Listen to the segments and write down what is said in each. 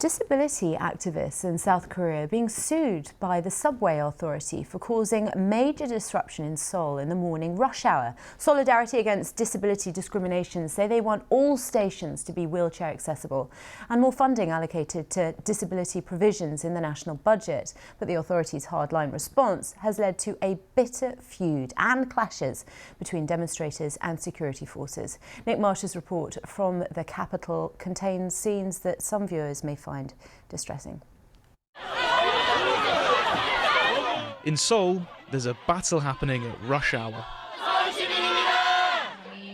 Disability activists in South Korea are being sued by the subway authority for causing major disruption in Seoul in the morning rush hour. Solidarity Against Disability Discrimination say they want all stations to be wheelchair accessible and more funding allocated to disability provisions in the national budget. But the authority's hardline response has led to a bitter feud and clashes between demonstrators and security forces. Nick Marsh's report from the capital contains scenes that some viewers may find distressing. In Seoul, there's a battle happening at rush hour.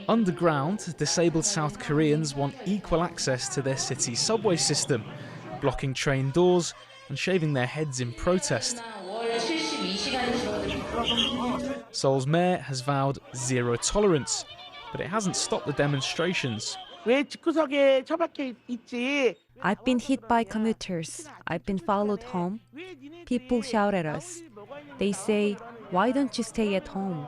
Underground, disabled South Koreans want equal access to their city's subway system, blocking train doors and shaving their heads in protest. Seoul's mayor has vowed zero tolerance, but it hasn't stopped the demonstrations. I've been hit by commuters. I've been followed home. People shout at us. They say, "Why don't you stay at home?"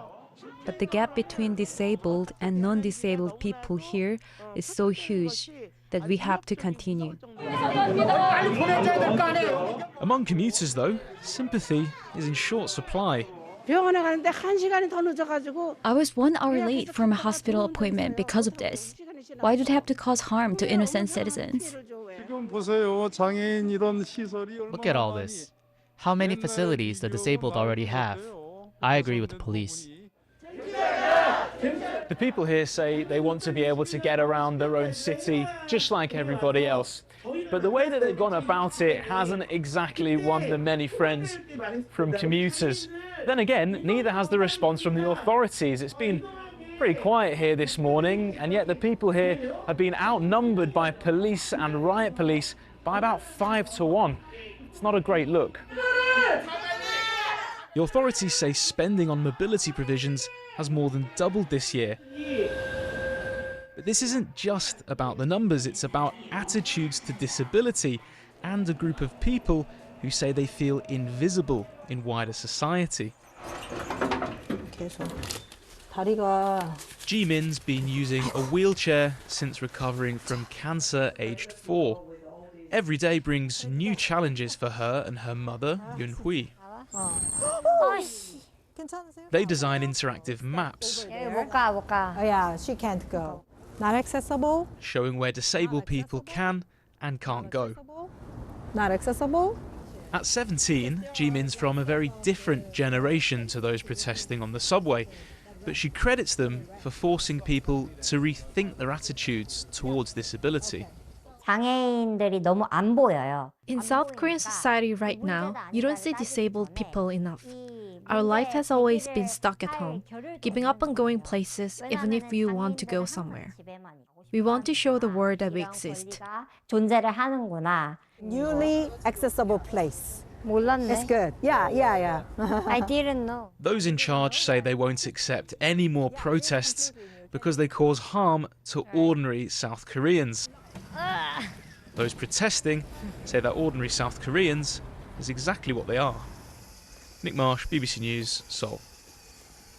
But the gap between disabled and non-disabled people here is so huge that we have to continue. Among commuters, though, sympathy is in short supply. I was 1 hour late for my hospital appointment because of this. Why do it have to cause harm to innocent citizens? Look at all this. How many facilities the disabled already have? I agree with the police. The people here say they want to be able to get around their own city just like everybody else. But the way that they've gone about it hasn't exactly won them many friends from commuters. Then again, neither has the response from the authorities. It's been pretty quiet here this morning, and yet the people here have been outnumbered by police and riot police by about 5 to 1. It's not a great look. The authorities say spending on mobility provisions has more than doubled this year. But this isn't just about the numbers, it's about attitudes to disability and a group of people who say they feel invisible in wider society. Jimin's been using a wheelchair since recovering from cancer aged 4. Every day brings new challenges for her and her mother, Yun-hui. They design interactive maps Yeah, she can't go. Not accessible. showing where disabled people can and can't go. Not accessible. At 17, Jimin's from a very different generation to those protesting on the subway, but she credits them for forcing people to rethink their attitudes towards disability. In South Korean society right now, you don't see disabled people enough. Our life has always been stuck at home, giving up on going places even if you want to go somewhere. We want to show the world that we exist. Newly accessible place. It's good. Yeah. I didn't know. Those in charge say they won't accept any more protests because they cause harm to ordinary South Koreans. Those protesting say that ordinary South Koreans is exactly what they are. Nick Marsh, BBC News, Seoul.